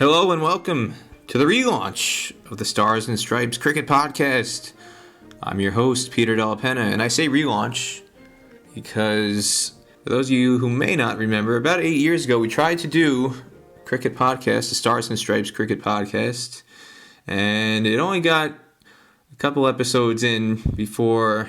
Hello and welcome to the relaunch of the Stars and Stripes Cricket Podcast. I'm your host, Peter Della Penna, and I say relaunch because for those of you who may not remember, about 8 years ago we tried to do a cricket podcast, the Stars and Stripes Cricket Podcast, and it only got a couple episodes in before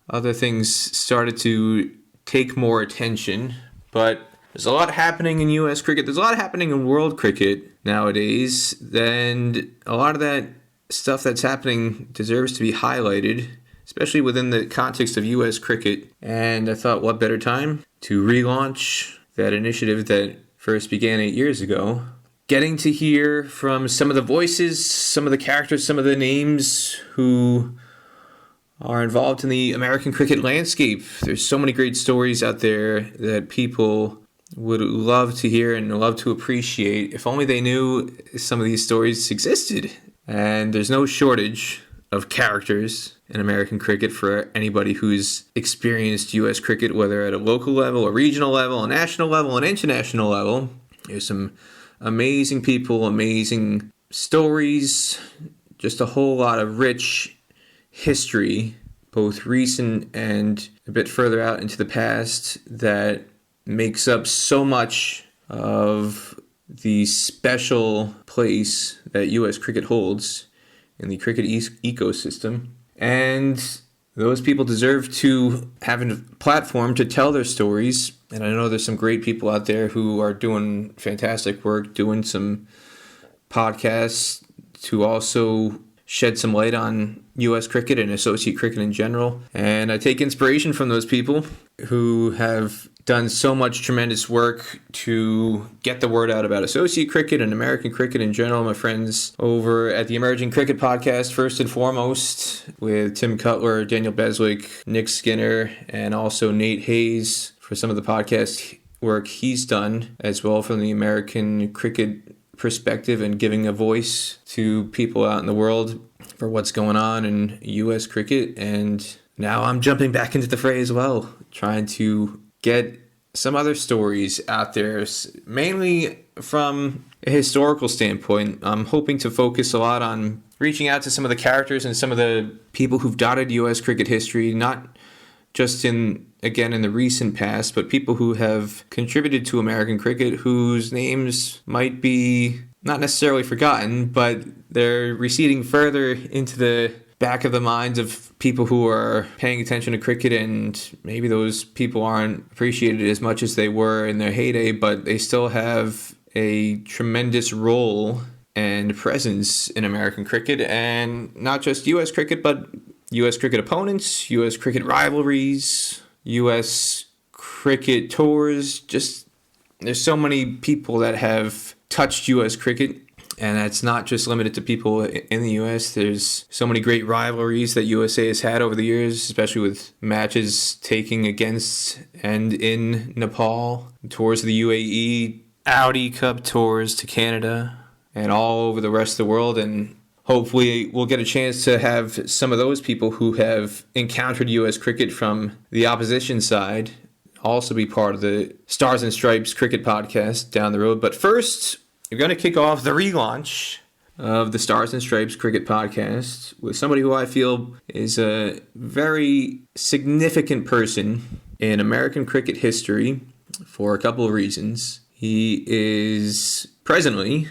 other things started to take more attention, but there's a lot happening in U.S. cricket. There's a lot happening in world cricket nowadays, and a lot of that stuff that's happening deserves to be highlighted, especially within the context of U.S. cricket. And I thought, what better time to relaunch that initiative that first began 8 years ago? Getting to hear from some of the voices, some of the characters, some of the names who are involved in the American cricket landscape. There's so many great stories out there that people would love to hear and love to appreciate if only they knew some of these stories existed. And there's no shortage of characters in American cricket for anybody who's experienced U.S. cricket, whether at a local level, a regional level, a national level, an international level. There's some amazing people, amazing stories, just a whole lot of rich history, both recent and a bit further out into the past, that makes up so much of the special place that U.S. cricket holds in the cricket ecosystem. And those people deserve to have a platform to tell their stories. And I know there's some great people out there who are doing fantastic work, doing some podcasts to also shed some light on U.S. cricket and associate cricket in general. And I take inspiration from those people who have done so much tremendous work to get the word out about associate cricket and American cricket in general. My friends over at the Emerging Cricket Podcast, first and foremost, with Tim Cutler, Daniel Beswick, Nick Skinner, and also Nate Hayes for some of the podcast work he's done, as well from the American cricket perspective and giving a voice to people out in the world for what's going on in U.S. cricket. And now I'm jumping back into the fray as well, trying to get some other stories out there, mainly from a historical standpoint. I'm hoping to focus a lot on reaching out to some of the characters and some of the people who've dotted U.S. cricket history, not just in the recent past, but people who have contributed to American cricket whose names might be not necessarily forgotten, but they're receding further into the back of the minds of people who are paying attention to cricket, and maybe those people aren't appreciated as much as they were in their heyday, but they still have a tremendous role and presence in American cricket, and not just U.S. cricket, but U.S. cricket opponents, U.S. cricket rivalries, U.S. cricket tours. Just there's so many people that have touched U.S. cricket. And that's not just limited to people in the U.S. There's so many great rivalries that USA has had over the years, especially with matches taking against and in Nepal, tours of the UAE, Audi Cup tours to Canada, and all over the rest of the world. And hopefully we'll get a chance to have some of those people who have encountered U.S. cricket from the opposition side also be part of the Stars and Stripes Cricket Podcast down the road. But first, we're going to kick off the relaunch of the Stars and Stripes Cricket Podcast with somebody who I feel is a very significant person in American cricket history for a couple of reasons. He is presently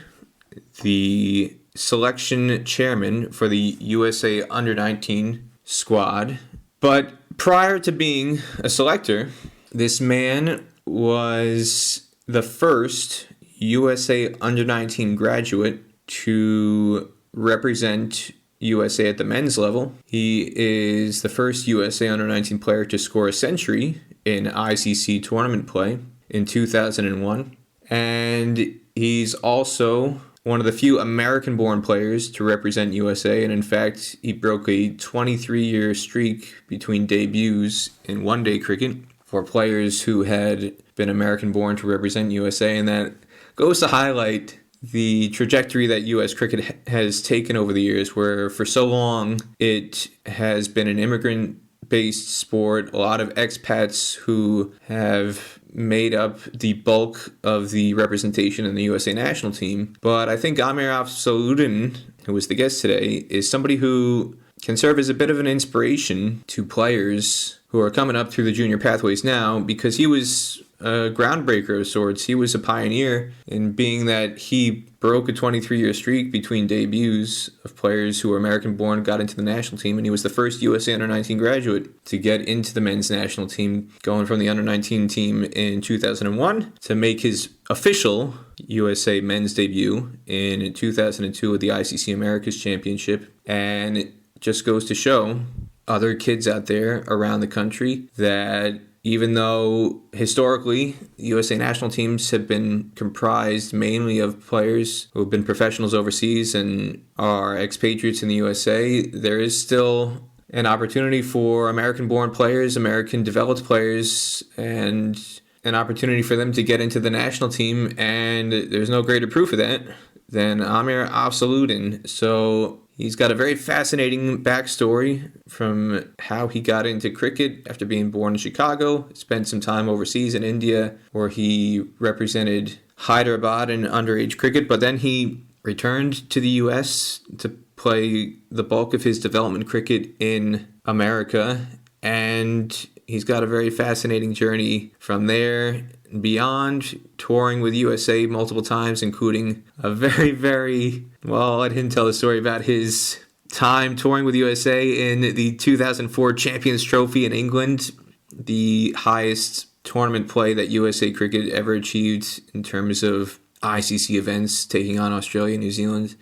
the selection chairman for the USA U19 squad. But prior to being a selector, this man was the first USA U19 graduate to represent USA at the men's level. He is the first USA U19 player to score a century in ICC tournament play in 2001. And he's also one of the few American-born players to represent USA. And in fact, he broke a 23-year streak between debuts in one-day cricket for players who had been American-born to represent USA. And that goes to highlight the trajectory that U.S. cricket has taken over the years, where for so long it has been an immigrant based sport, a lot of expats who have made up the bulk of the representation in the USA national team. But I think Amer Afzaluddin, who was the guest today, is somebody who can serve as a bit of an inspiration to players who are coming up through the junior pathways now, because he was a groundbreaker of sorts. He was a pioneer in being that he broke a 23-year streak between debuts of players who were American-born, got into the national team, and he was the first USA Under-19 graduate to get into the men's national team, going from the Under-19 team in 2001 to make his official USA men's debut in 2002 at the ICC Americas Championship. And it just goes to show other kids out there around the country that even though historically USA national teams have been comprised mainly of players who have been professionals overseas and are expatriates in the USA, there is still an opportunity for American-born players, American-developed players, and an opportunity for them to get into the national team. And there's no greater proof of that than Amer Afzaluddin. So he's got a very fascinating backstory from how he got into cricket after being born in Chicago, spent some time overseas in India where he represented Hyderabad in underage cricket, but then he returned to the U.S. to play the bulk of his development cricket in America, and he's got a very fascinating journey from there and beyond, touring with USA multiple times, including a very, well, I didn't tell the story about his time touring with USA in the 2004 Champions Trophy in England, the highest tournament play that USA Cricket ever achieved in terms of ICC events, taking on Australia and New Zealand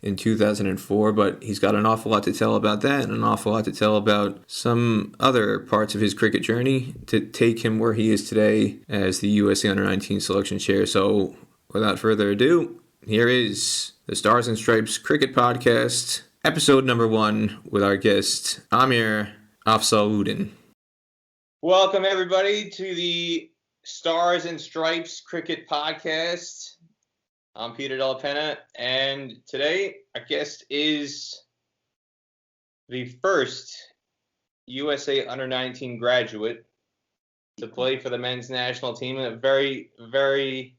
in 2004, but he's got an awful lot to tell about that and an awful lot to tell about some other parts of his cricket journey to take him where he is today as the USA Under-19 selection chair. So without further ado, here is the Stars and Stripes Cricket Podcast, episode number 1 with our guest, Amer Afzaluddin. Welcome everybody to the Stars and Stripes Cricket Podcast. I'm Peter Della Penna, and today our guest is the first USA Under-19 graduate to play for the men's national team. A very, very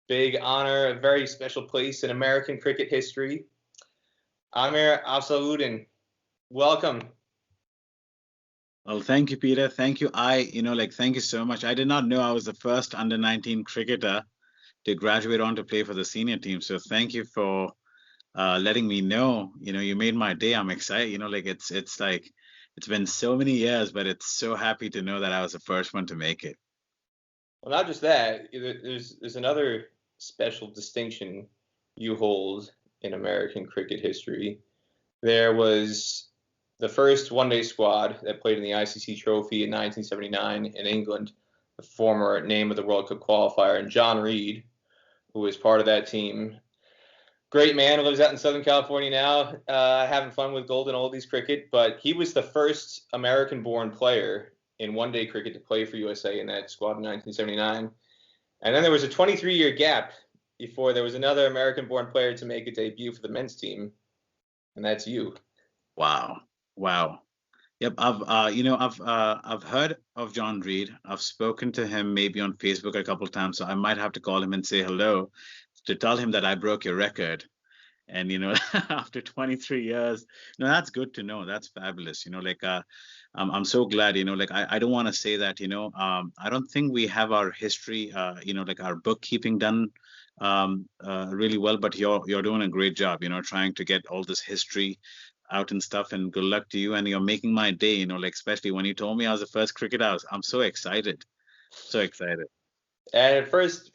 big honor, a very special place in American cricket history. Amer Afzaluddin, welcome. Well, thank you, Peter. Thank you. Thank you so much. I did not know I was the first Under-19 cricketer to graduate on to play for the senior team. So thank you for letting me know. You made my day. I'm excited. It's been so many years, but it's so happy to know that I was the first one to make it. Well, not just that. There's another special distinction you hold in American cricket history. There was the first one-day squad that played in the ICC Trophy in 1979 in England, the former name of the World Cup qualifier, and John Reed, who was part of that team. Great man, lives out in Southern California now, having fun with golden oldies cricket, but he was the first American-born player in one-day cricket to play for USA in that squad in 1979. And then there was a 23-year gap before there was another American-born player to make a debut for the men's team, and that's you. Wow. Yep, I've heard of John Reed. I've spoken to him maybe on Facebook a couple of times, so I might have to call him and say hello to tell him that I broke your record. And after 23 years, that's good to know. That's fabulous. I'm so glad. I don't want to say that. I don't think we have our history, our bookkeeping done really well. But you're doing a great job. Trying to get all this history out and stuff, and good luck to you. And you're making my day, especially when you told me I was the first cricketer. I'm so excited. And first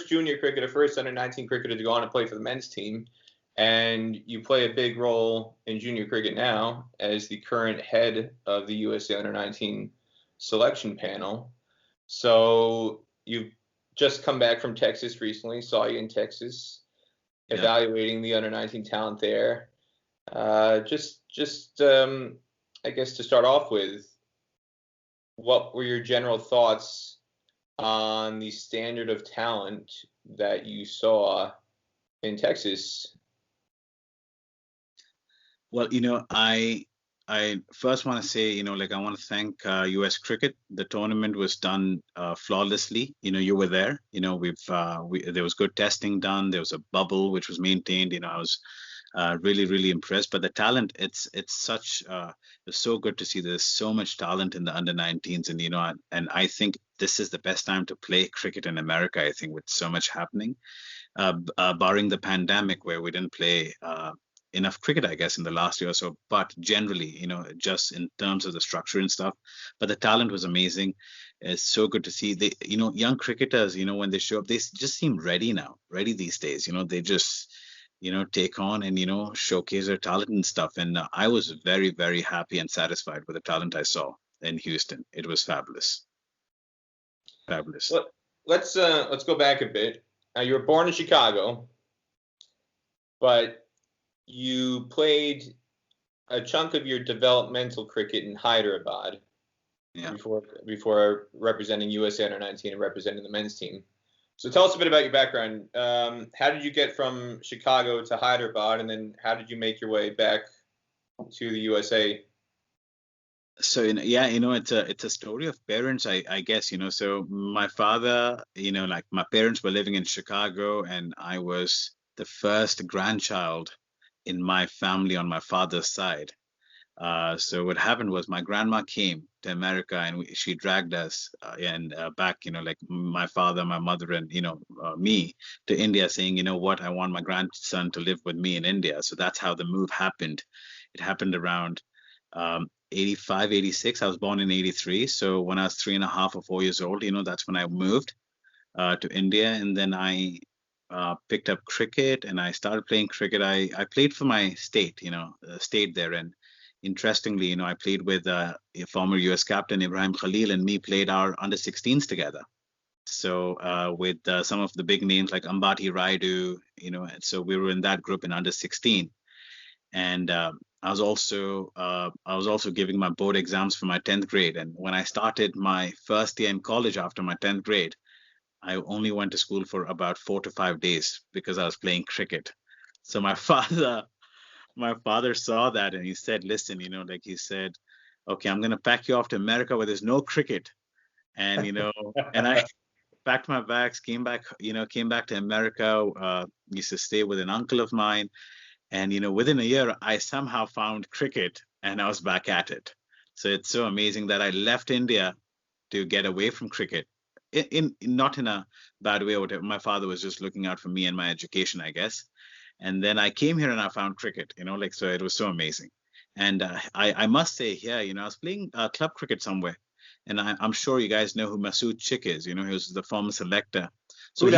junior cricketer, first Under-19 cricketer to go on and play for the men's team. And you play a big role in junior cricket now as the current head of the USA Under-19 selection panel. So you've just come back from Texas recently, saw you in Texas, evaluating the Under-19 talent there. I guess to start off with, what were your general thoughts on the standard of talent that you saw in Texas? Well, I first want to say, like I want to thank US Cricket. The tournament was done flawlessly. You were there. There was good testing done. There was a bubble which was maintained. I was really, really impressed. But the talent, it's so good to see. There's so much talent in the under 19s, and I think this is the best time to play cricket in America. I think with so much happening, barring the pandemic where we didn't play enough cricket, I guess, in the last year or so. But generally, just in terms of the structure and stuff, but the talent was amazing. It's so good to see young cricketers, when they show up, they just seem ready now, ready these days. They just, take on and, showcase their talent and stuff. And I was very, very happy and satisfied with the talent I saw in Houston. It was fabulous. Fabulous. Well, let's go back a bit. You were born in Chicago, but you played a chunk of your developmental cricket in Hyderabad before representing USA U19 and representing the men's team. So tell us a bit about your background. How did you get from Chicago to Hyderabad, and then how did you make your way back to the USA? So it's a story of parents, I guess. So my father, like my parents were living in Chicago, and I was the first grandchild in my family on my father's side. So what happened was my grandma came to America, and she dragged us back, like my father, my mother, and me to India, saying, what, I want my grandson to live with me in India. So that's how the move happened. It happened around 85, 86. I was born in 83. So when I was 3.5 or 4 years old, that's when I moved to India, and then I picked up cricket and I started playing cricket. I played for my state, stayed there. And interestingly, I played with a former US captain, Ibrahim Khalil, and me played our under 16s together. So with some of the big names like Ambati Raidu, and so we were in that group in under 16. And I was also giving my board exams for my 10th grade. And when I started my first year in college after my 10th grade, I only went to school for about 4 to 5 days because I was playing cricket. So my father saw that, and he said, listen, like he said, okay, I'm going to pack you off to America where there's no cricket. And, and I packed my bags, came back to America, used to stay with an uncle of mine. And, within a year, I somehow found cricket and I was back at it. So it's so amazing that I left India to get away from cricket. Not in a bad way or whatever. My father was just looking out for me and my education, I guess. And then I came here and I found cricket, so it was so amazing. And I must say here, I was playing club cricket somewhere. And I'm sure you guys know who Masood Chick is. He was the former selector. So who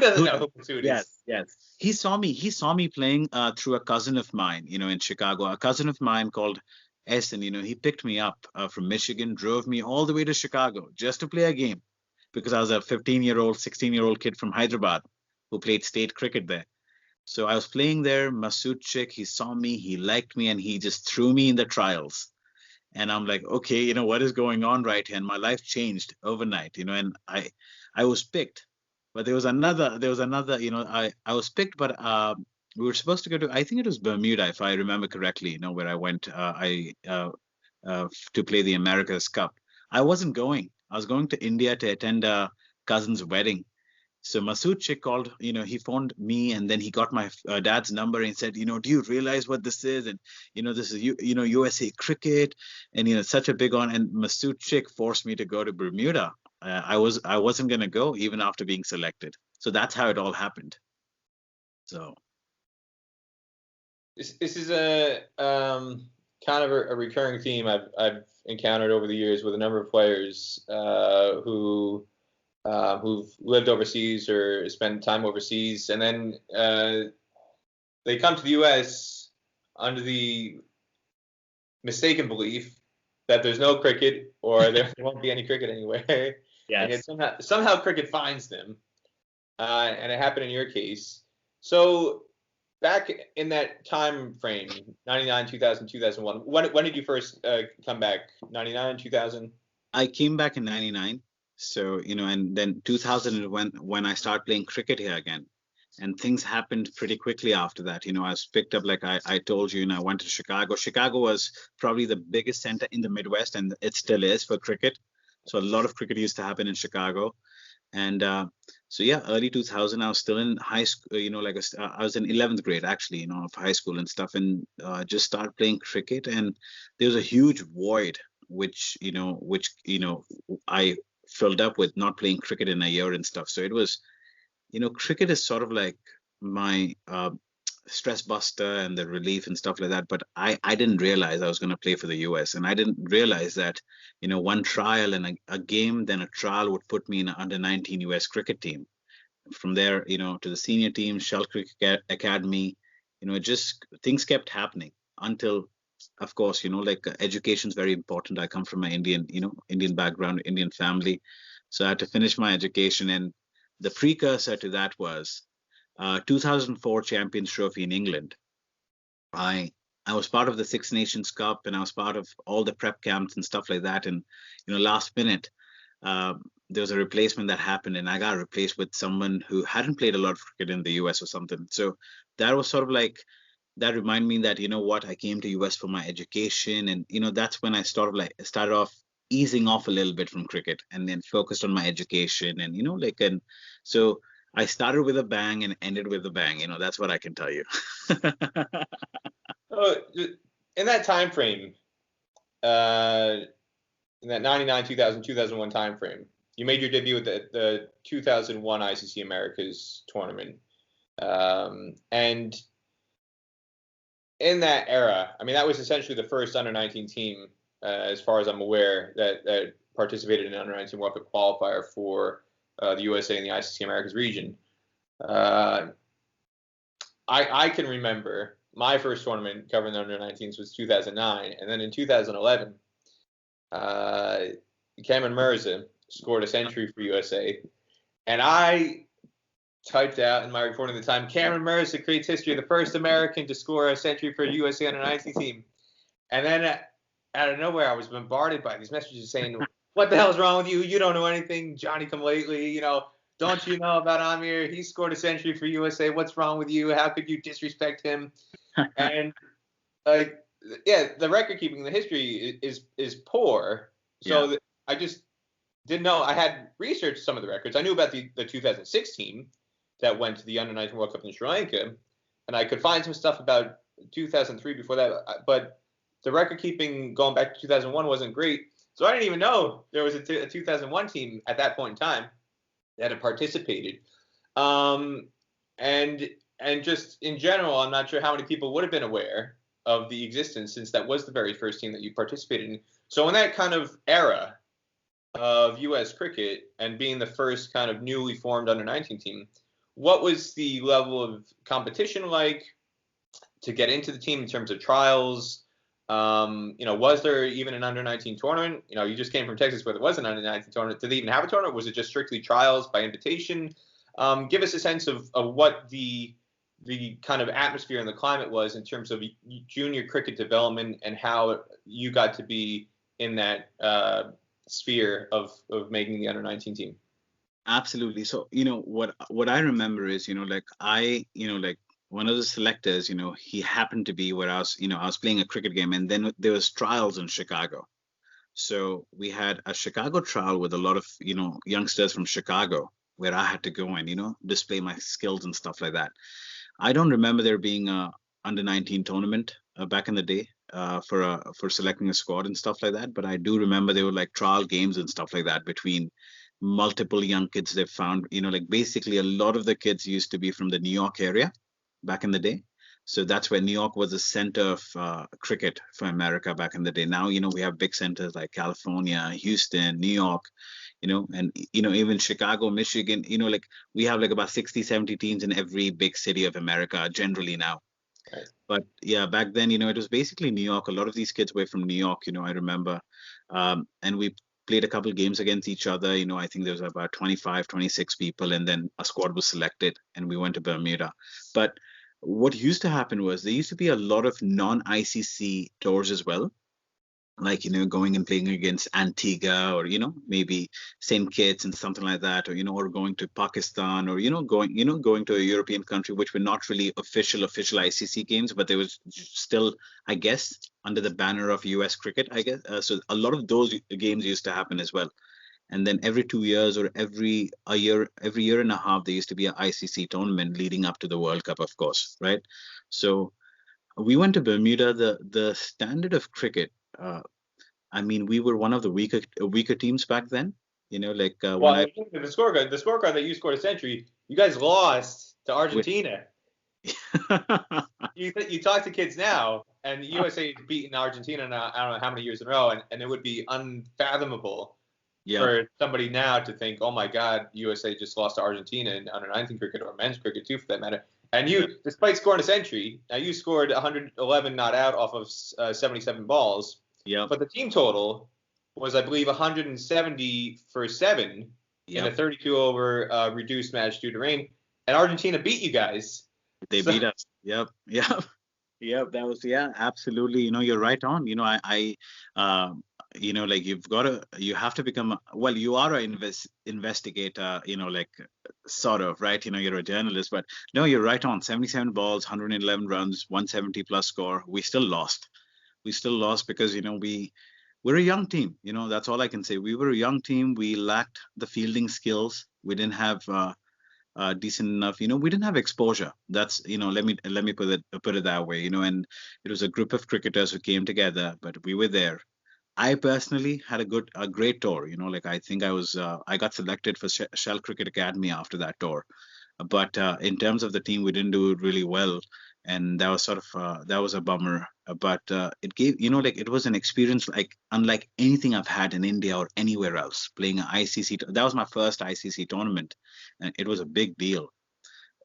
doesn't know who Masood is? Yes. He saw me playing through a cousin of mine, in Chicago. A cousin of mine called S, and he picked me up from Michigan, drove me all the way to Chicago just to play a game, because I was a 15-year-old, 16-year-old kid from Hyderabad who played state cricket there. So I was playing there. Masood Chick, he saw me, he liked me, and he just threw me in the trials. And I'm like, okay, what is going on right here? And my life changed overnight, and I was picked. But there was another, I was picked, but we were supposed to go to, I think it was Bermuda, if I remember correctly, where I went to play the America's Cup. I wasn't going. I was going to India to attend a cousin's wedding. So Masood Chick called, he phoned me, and then he got my dad's number and said, do you realize what this is? And, this is, USA Cricket, and, such a big on. And Masood Chick forced me to go to Bermuda. I wasn't going to go even after being selected. So that's how it all happened. So. This is a kind of a recurring theme I've encountered over the years with a number of players who've lived overseas or spent time overseas, and then they come to the U.S. under the mistaken belief that there's no cricket or there won't be any cricket anywhere. Yes. And yet somehow cricket finds them, and it happened in your case. So back in that time frame, 99, 2000, 2001, when did you first come back? 99, 2000? I came back in 99. So, and then 2000 when I started playing cricket here again. And things happened pretty quickly after that. I was picked up, like I told you, I went to Chicago. Chicago was probably the biggest center in the Midwest, and it still is for cricket. So a lot of cricket used to happen in Chicago. And so yeah, early 2000, I was still in high school, I was in 11th grade actually, of high school and stuff, and just started playing cricket. And there was a huge void, which I filled up with not playing cricket in a year and stuff. So it was, cricket is sort of like my stress buster and the relief and stuff like that. But I didn't realize I was going to play for the US. And I didn't realize that, one trial and a game, then a trial would put me in an under 19 US cricket team. From there, to the senior team, Shell Cricket Academy, just things kept happening until, of course, education is very important. I come from an Indian background, Indian family. So I had to finish my education. And the precursor to that was 2004 Champions Trophy in England. I was part of the Six Nations Cup, and I was part of all the prep camps and stuff like that. And last minute, uh, there was a replacement that happened, and I got replaced with someone who hadn't played a lot of cricket in the US or something. So that was sort of like, that reminded me that, what, I came to US for my education. And that's when I started off easing off a little bit from cricket, and then focused on my education. And and so I started with a bang and ended with a bang. That's what I can tell you. In that time frame, in that 99, 2000, 2001 time frame, you made your debut at the 2001 ICC Americas tournament. And in that era, I mean, that was essentially the first under 19 team, as far as I'm aware, that participated in an under 19 World Cup qualifier for the USA and the ICC Americas region. I can remember my first tournament covering the under 19s was 2009, and then in 2011, Cameron Mirza scored a century for USA, and I typed out in my reporting at the time, Cameron Mirza creates history, the first American to score a century for a USA under 19 team. And then out of nowhere, I was bombarded by these messages saying, what the hell's wrong with you? You don't know anything, Johnny come lately, don't you know about Amir? He scored a century for USA. What's wrong with you? How could you disrespect him? And the record keeping, the history is poor. So I just didn't know. I had researched some of the records. I knew about the 2006 team that went to the under 19 World Cup in Sri Lanka, and I could find some stuff about 2003 before that. But the record keeping going back to 2001 wasn't great. So I didn't even know there was a 2001 team at that point in time that had participated. And just in general, I'm not sure how many people would have been aware of the existence, since that was the very first team that you participated in. So in that kind of era of U.S. cricket, and being the first kind of newly formed under 19 team, what was the level of competition like to get into the team in terms of trials? Was there even an under 19 tournament? You just came from Texas where there was an under 19 tournament. Did they even have a tournament? Was it just strictly trials by invitation? Give us a sense of what the kind of atmosphere and the climate was in terms of junior cricket development, and how you got to be in that sphere of making the under 19 team. Absolutely. So, what I remember is, one of the selectors, he happened to be where I was playing a cricket game, and then there was trials in Chicago. So we had a Chicago trial with a lot of, youngsters from Chicago, where I had to go and, display my skills and stuff like that. I don't remember there being a under 19 tournament back in the day for selecting a squad and stuff like that. But I do remember there were like trial games and stuff like that between multiple young kids they found. Basically a lot of the kids used to be from the New York area back in the day. So that's where New York was the center of cricket for America back in the day. Now, we have big centers like California, Houston, New York, and, even Chicago, Michigan, we have like about 60, 70 teams in every big city of America generally now. Right. But yeah, back then, it was basically New York. A lot of these kids were from New York, I remember. And we played a couple of games against each other. I think there was about 25, 26 people, and then a squad was selected and we went to Bermuda. But what used to happen was there used to be a lot of non-ICC tours as well. like, going and playing against Antigua, or, maybe St. Kitts and something like that, or, or going to Pakistan, or, going to a European country, which were not really official ICC games, but they was still, I guess, under the banner of US cricket, I guess. So a lot of those games used to happen as well. And then every 2 years, or every year and a half, there used to be an ICC tournament leading up to the World Cup, of course, right? So we went to Bermuda. The standard of cricket, I mean, we were one of the weaker teams back then. Like when Well, the scorecard that you scored a century, you guys lost to Argentina. You talk to kids now, and the USA has beaten Argentina now, I don't know how many years in a row, and it would be unfathomable for somebody now to think, oh my God, USA just lost to Argentina in under 19 cricket, or men's cricket too, for that matter. And you, despite scoring a century, now you scored 111 not out off of 77 balls. Yeah. But the team total was, I believe, 170 for 7 in a 32 over reduced match due to rain. And Argentina beat you guys. They beat us. Yep. That was, absolutely. You're right on. I like you have to become, well, you are an investigator, like sort of, right? You're a journalist, but no, you're right on. 77 balls, 111 runs, 170 plus score. We still lost because, we're a young team. That's all I can say. We were a young team. We lacked the fielding skills. We didn't have decent enough, we didn't have exposure. That's, let me put it that way, and it was a group of cricketers who came together, but we were there. I personally had a great tour. Like, I think I got selected for Shell Cricket Academy after that tour. But in terms of the team, we didn't do really well, and that was sort of that was a bummer. But it gave, like, it was an experience like unlike anything I've had in India or anywhere else. Playing an ICC, that was my first ICC tournament, and it was a big deal.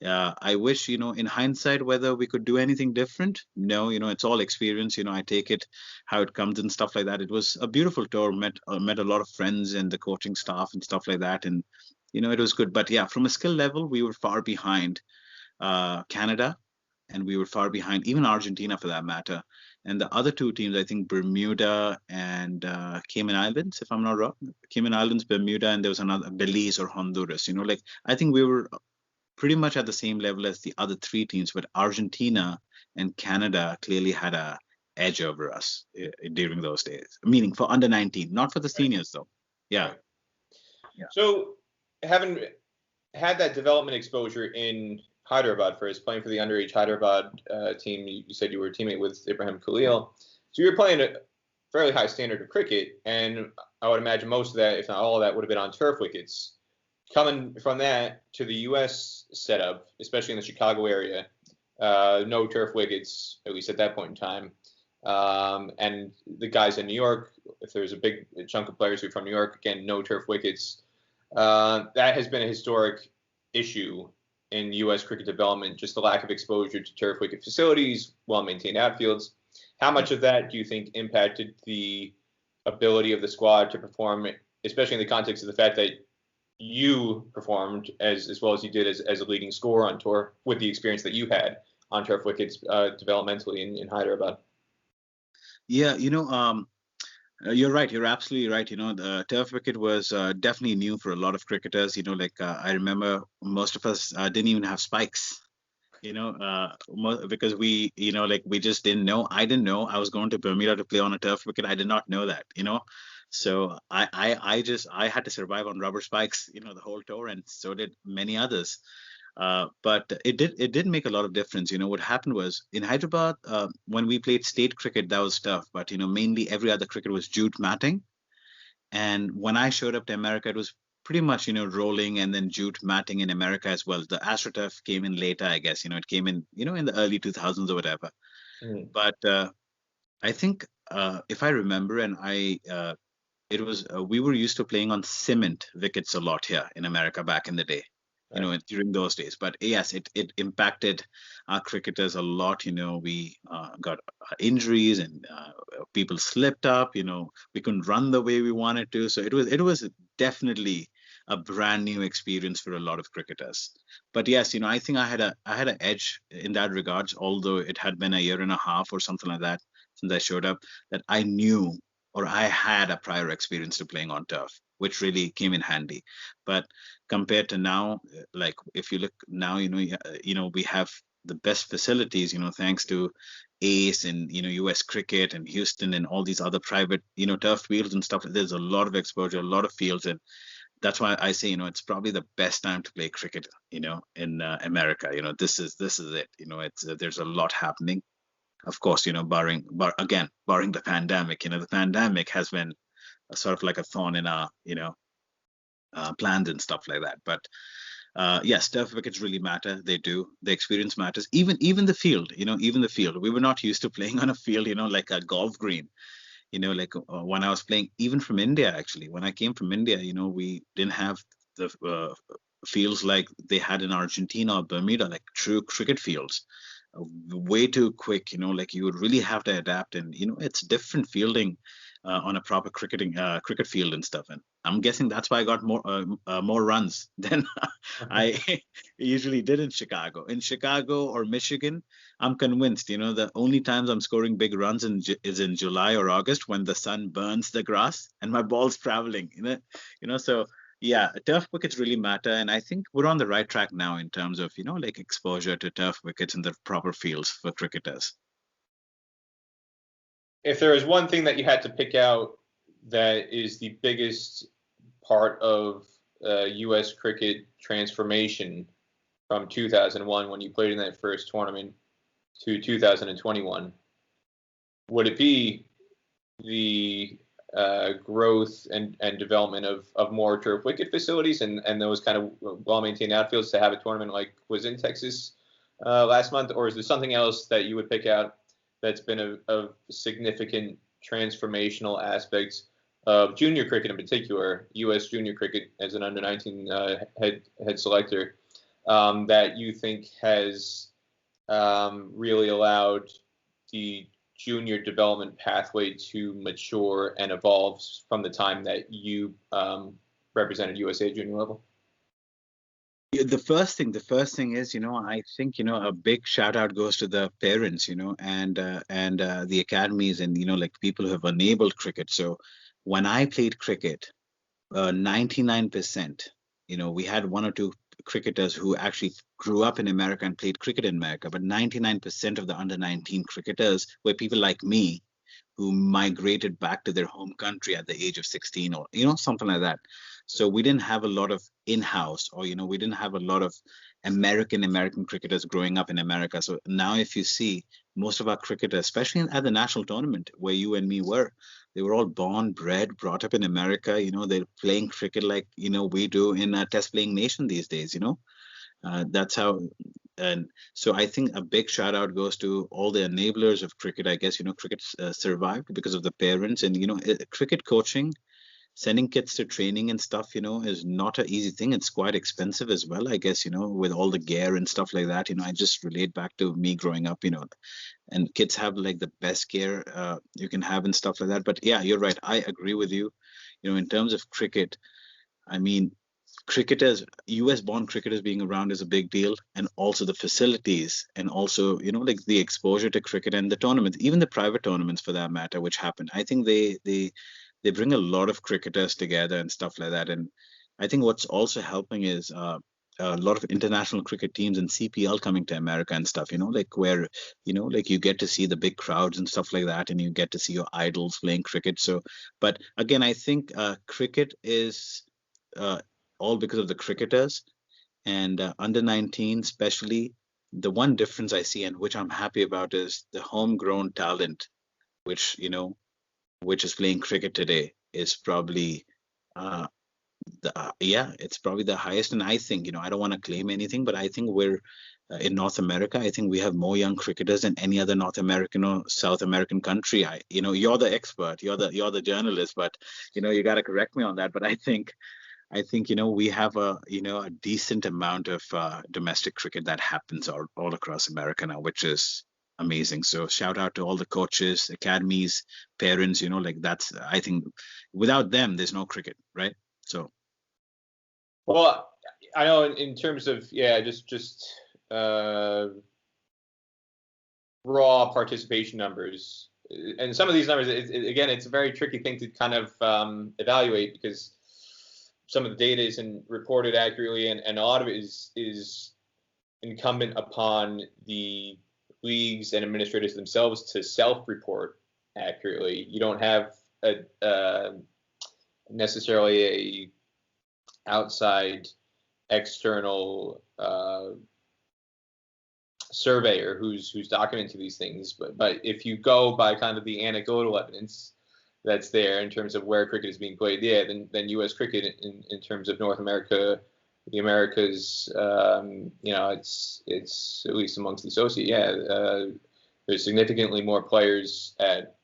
I wish, in hindsight, whether we could do anything different. No, it's all experience. I take it how it comes and stuff like that. It was a beautiful tour. Met a lot of friends and the coaching staff and stuff like that, and it was good. But yeah, from a skill level, we were far behind Canada, and we were far behind even Argentina, for that matter. And the other two teams, I think Bermuda and Cayman Islands, if I'm not wrong. Cayman Islands, Bermuda, and there was another, Belize or Honduras. Like, I think we were pretty much at the same level as the other three teams, but Argentina and Canada clearly had a edge over us during those days. Meaning for under 19, not for the seniors though. Yeah. So, having had that development exposure in Hyderabad first, playing for the underage Hyderabad team, you said you were a teammate with Ibrahim Khalil. So you were playing a fairly high standard of cricket, and I would imagine most of that, if not all of that, would have been on turf wickets. Coming from that to the U.S. setup, especially in the Chicago area, no turf wickets, at least at that point in time. And the guys in New York, if there's a big chunk of players who are from New York, again, no turf wickets. That has been a historic issue in U.S. cricket development, just the lack of exposure to turf wicket facilities, well-maintained outfields. How much of that do you think impacted the ability of the squad to perform, especially in the context of the fact that you performed as well as you did as a leading scorer on tour with the experience that you had on turf wickets developmentally in Hyderabad? Yeah, you're right. You're absolutely right. The turf wicket was definitely new for a lot of cricketers. Like I remember most of us didn't even have spikes. Because we, like we just didn't know. I didn't know I was going to Bermuda to play on a turf wicket. I did not know that. So I had to survive on rubber spikes, the whole tour, and so did many others. But it did make a lot of difference. What happened was in Hyderabad, when we played state cricket, that was tough. But mainly every other cricket was jute matting. And when I showed up to America, it was pretty much rolling and then jute matting in America as well. The AstroTurf came in later, I guess. It came in in the early 2000s or whatever. But I think if I remember, and it was we were used to playing on cement wickets a lot here in America back in the day. During those days. But yes, it impacted our cricketers a lot. We got injuries and people slipped up. We couldn't run the way we wanted to. So it was definitely a brand new experience for a lot of cricketers. But yes, I think I had an edge in that regards, although it had been a year and a half or something like that since I showed up, that I knew or I had a prior experience to playing on turf, which really came in handy. But compared to now, like if you look now, we have the best facilities, thanks to Ace and US Cricket and Houston and all these other private turf fields and stuff. There's a lot of exposure, a lot of fields, and that's why I say it's probably the best time to play cricket in America. This is it. It's there's a lot happening. Of course, barring the pandemic. The pandemic has been a sort of like a thorn in our plans and stuff like that. But yes, turf wickets really matter. They do. The experience matters. Even the field. Even the field. We were not used to playing on a field. Like a golf green. Like when I was playing, even from India, actually, when I came from India, we didn't have the fields like they had in Argentina or Bermuda, like true cricket fields. Way too quick, like you would really have to adapt, and it's different fielding on a proper cricket field and stuff. And I'm guessing that's why I got more runs than I usually did in Chicago. In Chicago or Michigan, I'm convinced, the only times I'm scoring big runs is in July or August when the sun burns the grass and my ball's traveling. So yeah, turf wickets really matter, and I think we're on the right track now in terms of like exposure to turf wickets in the proper fields for cricketers. If there is one thing that you had to pick out that is the biggest part of U.S. cricket transformation from 2001 when you played in that first tournament to 2021, would it be the growth and development of more turf wicket facilities and those kind of well-maintained outfields to have a tournament like was in Texas last month? Or is there something else that you would pick out that's been a significant transformational aspect of junior cricket in particular, U.S. junior cricket as an under-19 head selector, that you think has really allowed the junior development pathway to mature and evolve from the time that you represented USA junior level? Yeah, the first thing is, I think, a big shout out goes to the parents, and the academies and, like people who have enabled cricket. So when I played cricket, 99%, we had one or two cricketers who actually grew up in America and played cricket in America, but 99% of the under 19 cricketers were people like me who migrated back to their home country at the age of 16 or, something like that. So we didn't have a lot of in-house or, we didn't have a lot of American cricketers growing up in America. So now if you see most of our cricketers, especially at the national tournament where you and me were, they were all born, bred, brought up in America. They're playing cricket like, we do in a test playing nation these days, that's how. And so I think a big shout out goes to all the enablers of cricket. I guess, cricket survived because of the parents and, cricket coaching, sending kids to training and stuff, is not an easy thing. It's quite expensive as well, I guess, with all the gear and stuff like that. I just relate back to me growing up, and kids have like the best gear you can have and stuff like that. But yeah, you're right. I agree with you. In terms of cricket, I mean, cricketers, US born cricketers being around is a big deal, and also the facilities, and also like the exposure to cricket and the tournaments, even the private tournaments for that matter, which happen. I think they bring a lot of cricketers together and stuff like that. And I think what's also helping is a lot of international cricket teams and CPL coming to America and stuff, like where, like you get to see the big crowds and stuff like that, and you get to see your idols playing cricket. So, but again, I think cricket is all because of the cricketers and under 19, especially. The one difference I see and which I'm happy about is the homegrown talent, which, which is playing cricket today is probably it's probably the highest. And I think, I don't want to claim anything, but I think we're in North America, I think we have more young cricketers than any other North American or South American country. You're the expert, you're the journalist, but you got to correct me on that. But I think we have a decent amount of domestic cricket that happens all across America now, which is amazing. So shout out to all the coaches, academies, parents, like that's, I think without them, there's no cricket, right? So. Well, I know in terms of, just raw participation numbers, and some of these numbers, again, it's a very tricky thing to kind of evaluate because some of the data isn't reported accurately, and a lot of it is incumbent upon the leagues and administrators themselves to self-report accurately. You don't have necessarily a outside external surveyor who's documenting these things, but if you go by kind of the anecdotal evidence that's there in terms of where cricket is being played, then U.S. cricket in terms of North America, the Americas, it's at least amongst the associate, there's significantly more players at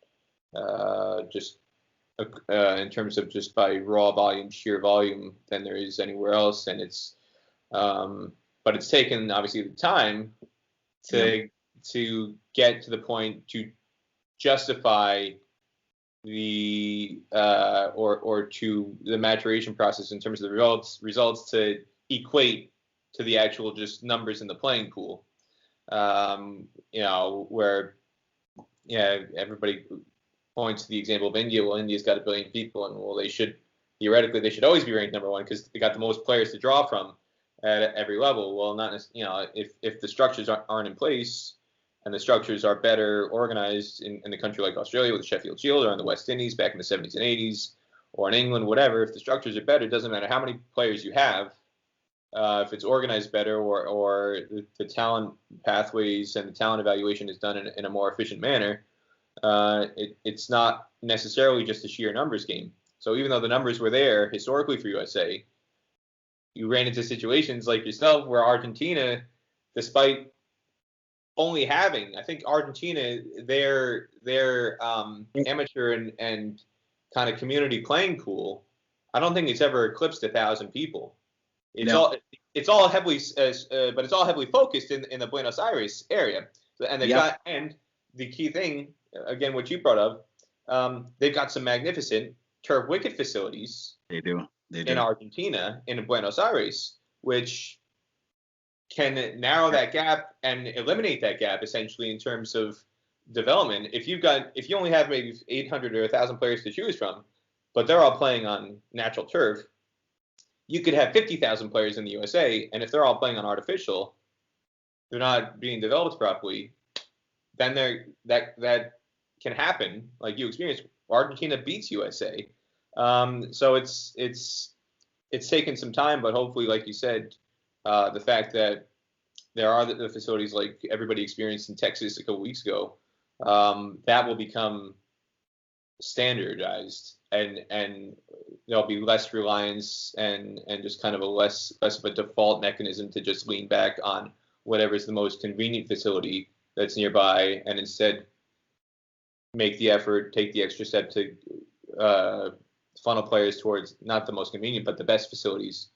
in terms of just by raw volume, sheer volume, than there is anywhere else, and it's but it's taken obviously the time to get to the point to justify the or to the maturation process in terms of the results to equate to the actual just numbers in the playing pool. Where everybody points to the example of India. Well, India's got 1 billion people, and well, they should always be ranked number one because they got the most players to draw from at every level. Well, not if the structures aren't in place, and the structures are better organized in a country like Australia with the Sheffield Shield, or in the West Indies back in the 70s and 80s, or in England, whatever. If the structures are better, it doesn't matter how many players you have. If it's organized better, or the talent pathways and the talent evaluation is done in a more efficient manner, it's not necessarily just a sheer numbers game. So even though the numbers were there historically for USA, you ran into situations like yourself where Argentina, despite only having, I think Argentina, their amateur and kind of community playing pool, I don't think it's ever eclipsed 1,000 people. It's all heavily, but it's all heavily focused in the Buenos Aires area. And they've got, and the key thing, again, what you brought up, they've got some magnificent turf wicket facilities. They do. In Argentina, in Buenos Aires, which can narrow that gap and eliminate that gap essentially in terms of development. If you only have maybe 800 or 1,000 players to choose from, but they're all playing on natural turf, you could have 50,000 players in the USA, and if they're all playing on artificial, they're not being developed properly, then that can happen, like you experienced. Argentina beats USA. So it's taken some time, but hopefully, like you said, the fact that there are the facilities like everybody experienced in Texas a couple weeks ago, that will become standardized, and there'll be less reliance and just kind of less of a default mechanism to just lean back on whatever's the most convenient facility that's nearby, and instead make the effort, take the extra step to funnel players towards not the most convenient but the best facilities,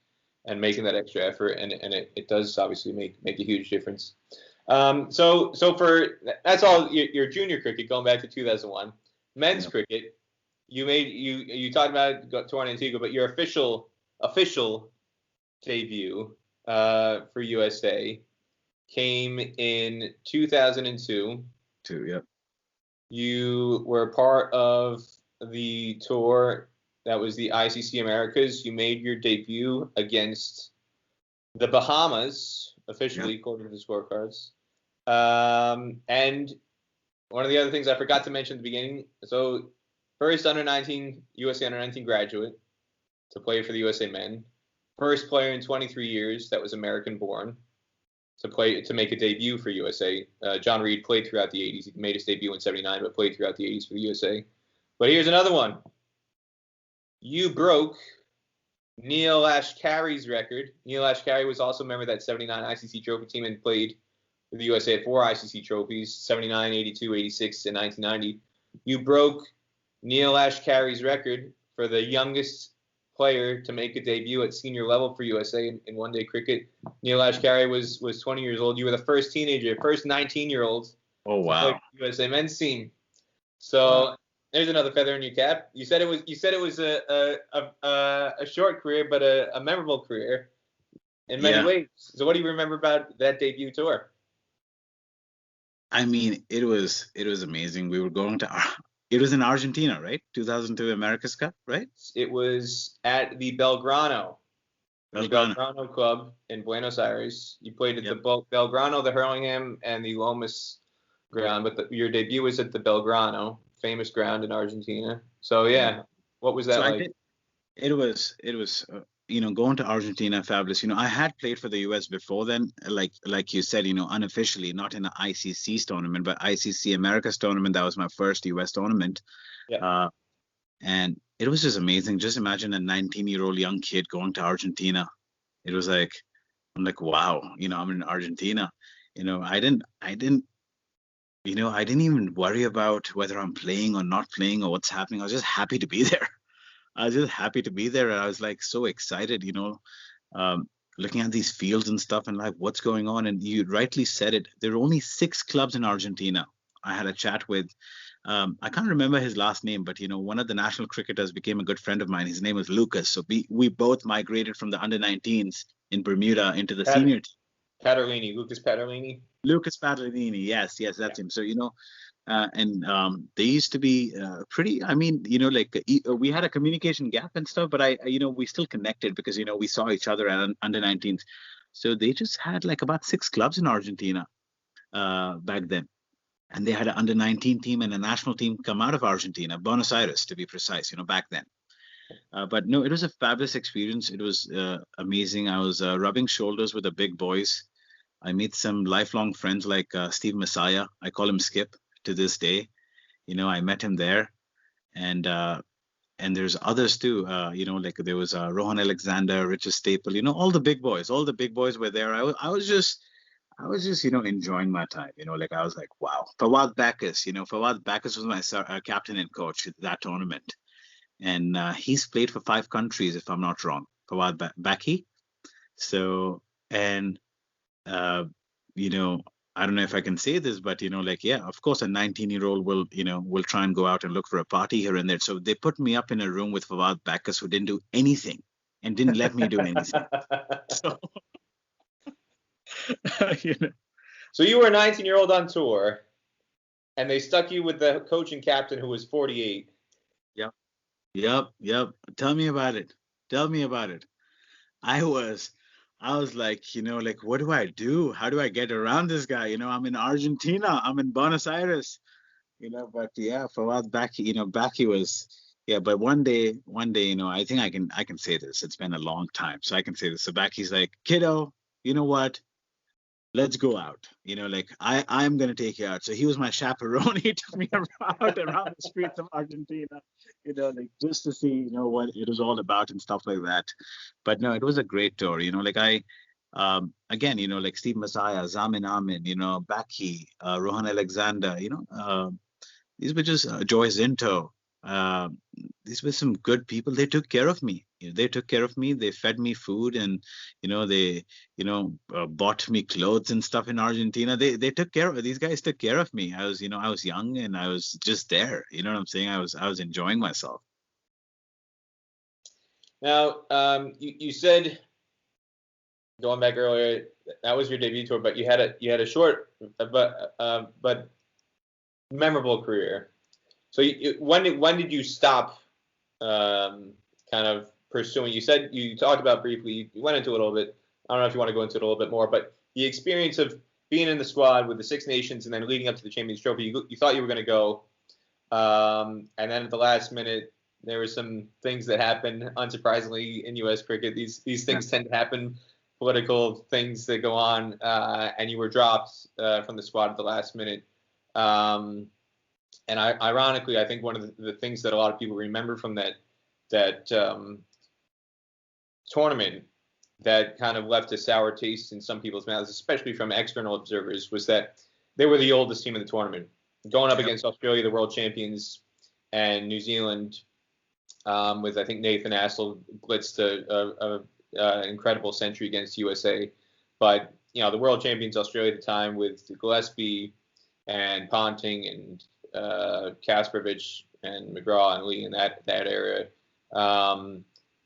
and making that extra effort, and it does obviously make a huge difference. So for that's all your junior cricket going back to 2001. Men's cricket, you talked about touring Antigua, but your official debut for USA came in 2002. Yep. You were part of the tour that was the ICC Americas. You made your debut against the Bahamas, officially, according to the scorecards. And one of the other things I forgot to mention at the beginning, so first USA under-19 graduate to play for the USA Men. First player in 23 years that was American-born to make a debut for USA. John Reed played throughout the 80s. He made his debut in 79, but played throughout the 80s for the USA. But here's another one. You broke Neil Ashkari's record. Neil Ashkari was also a member of that 79 ICC trophy team and played for the USA at 4 ICC trophies, 79, 82, 86, and 1990. You broke Neil Ashkari's record for the youngest player to make a debut at senior level for USA in one-day cricket. Neil Ashkari was 20 years old. You were the first 19-year-old Oh, wow. to play for the USA men's team. So there's another feather in your cap. You said it was a short career, but a memorable career in many ways. So what do you remember about that debut tour? I mean, it was amazing. We were going to it was in Argentina, right? 2002 America's Cup, right? It was at the Belgrano. The Belgrano. Belgrano Club in Buenos Aires. You played at Yep. the Belgrano, the Hurlingham, and the Lomas ground, but your debut was at the Belgrano, famous ground in Argentina. So yeah, what was that So I like? did. It was going to Argentina, fabulous. I had played for the US before then, like you said, unofficially, not in an ICC tournament, but ICC Americas tournament. That was my first US tournament. Yeah. And it was just amazing. Just imagine a 19-year-old young kid going to Argentina. It was like, I'm like, wow, I'm in Argentina. I didn't even worry about whether I'm playing or not playing or what's happening. I was just happy to be there. I was just happy to be there. And I was like so excited, um, looking at these fields and stuff and like what's going on. And you rightly said it. There are only 6 clubs in Argentina. I had a chat with, I can't remember his last name, but one of the national cricketers became a good friend of mine. His name was Lucas. So we both migrated from the under-19s in Bermuda into the senior team. Paterlini, Lucas Paterlini. Lucas Paterlini, yes, that's him. So and they used to be pretty. I mean, we had a communication gap and stuff, but we still connected because we saw each other at under 19s. So they just had like about 6 clubs in Argentina back then, and they had an under 19 team and a national team come out of Argentina, Buenos Aires to be precise. Back then. But no, it was a fabulous experience. It was amazing. I was rubbing shoulders with the big boys. I made some lifelong friends like Steve Messiah. I call him Skip to this day. I met him there, and there's others too. Like there was Rohan Alexander, Richard Staple. All the big boys. All the big boys were there. I was just enjoying my time. Like I was like, wow. Fawad Backus. Fawad Backus was my captain and coach at that tournament, and he's played for 5 countries if I'm not wrong. Fawad Baki. So and I don't know if I can say this, but of course, a 19-year-old will try and go out and look for a party here and there. So they put me up in a room with Fawad Backus, who didn't do anything and didn't let me do anything. So, So you were a 19-year-old on tour, and they stuck you with the coach and captain who was 48. Yep. Tell me about it. I was like, like, what do I do? How do I get around this guy? I'm in Argentina. I'm in Buenos Aires. But yeah, Fawad Baki, Baki was, yeah. But one day, I think I can say this. It's been a long time, so I can say this. So Baki's like, kiddo, you know what? Let's go out. Like I'm gonna take you out. So he was my chaperone. He took me around the streets of Argentina, like just to see, what it was all about and stuff like that. But no, it was a great tour. Like again, like Steve Messiah, Zamin Amin, Baki, Rohan Alexander, these were just Joy Zinto. These were some good people. They took care of me. They took care of me. They fed me food, and they bought me clothes and stuff in Argentina. They took care of. These guys took care of me. I was I was young and I was just there. You know what I'm saying? I was enjoying myself. Now, you said, going back earlier, that was your debut tour, but you had a short but memorable career. So when did you stop kind of pursuing? You said you talked about briefly. You went into it a little bit. I don't know if you want to go into it a little bit more, but the experience of being in the squad with the 6 Nations and then leading up to the Champions Trophy, you thought you were going to go, and then at the last minute there were some things that happened. Unsurprisingly, in U.S. cricket, these things tend to happen. Political things that go on, and you were dropped from the squad at the last minute. And ironically, I think one of the things that a lot of people remember from that tournament that kind of left a sour taste in some people's mouths, especially from external observers, was that they were the oldest team in the tournament, going up against Australia, the world champions, and New Zealand, with I think Nathan Astle blitzed an incredible century against USA. But the world champions Australia at the time with Gillespie and Ponting and Kasparovich and McGraw and Lee in that area,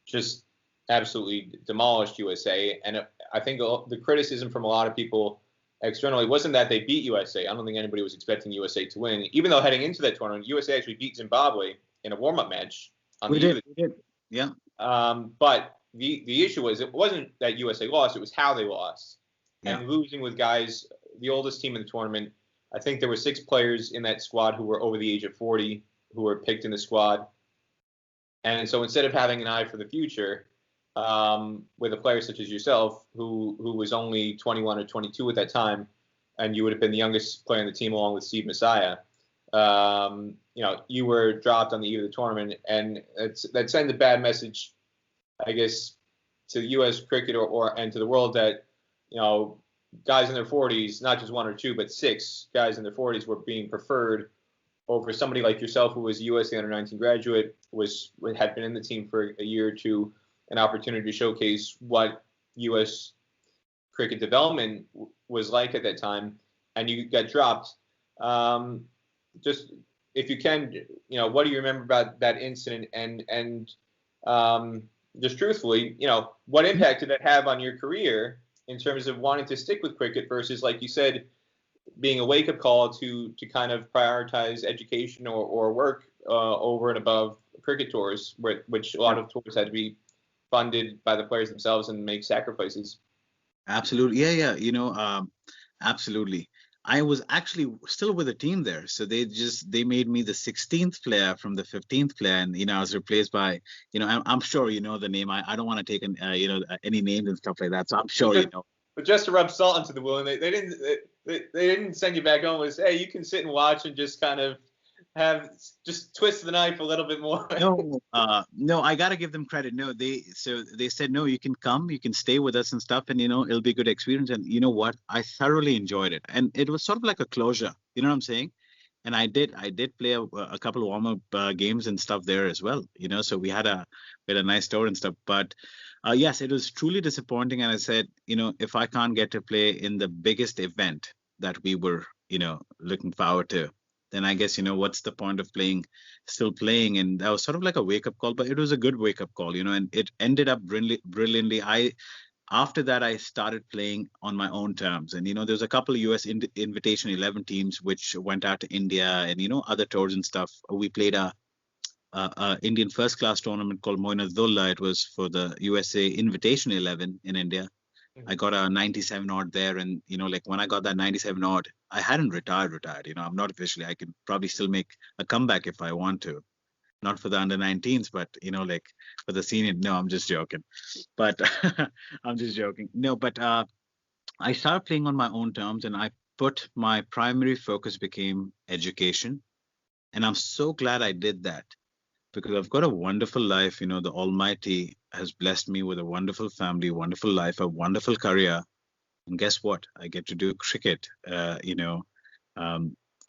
just absolutely demolished USA. And I think the criticism from a lot of people externally wasn't that they beat USA. I don't think anybody was expecting USA to win, even though heading into that tournament, USA actually beat Zimbabwe in a warm-up match. We did. Yeah. But the issue was it wasn't that USA lost; it was how they lost. Yeah. And losing with guys, the oldest team in the tournament. I think there were 6 players in that squad who were over the age of 40 who were picked in the squad. And so instead of having an eye for the future, with a player such as yourself, who was only 21 or 22 at that time, and you would have been the youngest player on the team along with Steve Messiah, you were dropped on the eve of the tournament, and that sends a bad message, I guess, to U.S. cricket and to the world that, guys in their 40s, not just 1 or 2, but 6 guys in their 40s were being preferred over somebody like yourself, who was a USA Under-19 graduate, had been in the team for a year or two, an opportunity to showcase what U.S. cricket development was like at that time, and you got dropped. Just if you can, what do you remember about that incident, and just truthfully, what impact did that have on your career in terms of wanting to stick with cricket versus, like you said, being a wake-up call to kind of prioritize education or work over and above cricket tours, which a lot of tours had to be funded by the players themselves and make sacrifices. Absolutely. Yeah. Absolutely. I was actually still with the team there. So they made me the 16th player from the 15th player. And, I was replaced by, I'm sure you know the name. I don't want to take any names and stuff like that. So I'm sure you know. But just to rub salt into the wound, they didn't send you back home and say, hey, you can sit and watch and just kind of just twist the knife a little bit more. No, I gotta give them credit. No, they said, no, you can come, you can stay with us and stuff, and it'll be a good experience. And you know what? I thoroughly enjoyed it, and it was sort of like a closure. You know what I'm saying? And I did play a couple of warm-up games and stuff there as well. So we had a nice tour and stuff. But yes, it was truly disappointing. And I said, if I can't get to play in the biggest event that we were, looking forward to, then I guess, what's the point of still playing? And that was sort of like a wake-up call, but it was a good wake-up call, and it ended up brilliantly. After that, I started playing on my own terms. And, there's a couple of US Invitation 11 teams which went out to India and, other tours and stuff. We played a Indian first-class tournament called Moinadullah. It was for the USA Invitation 11 in India. I got a 97 odd there. And, when I got that 97 odd, I hadn't retired. I'm not officially. I can probably still make a comeback if I want to. Not for the under-19s, but, for the senior. No, I'm just joking. But I'm just joking. No, but I started playing on my own terms, and my primary focus became education. And I'm so glad I did that, because I've got a wonderful life. The Almighty has blessed me with a wonderful family, wonderful life, a wonderful career. And guess what? I get to do cricket.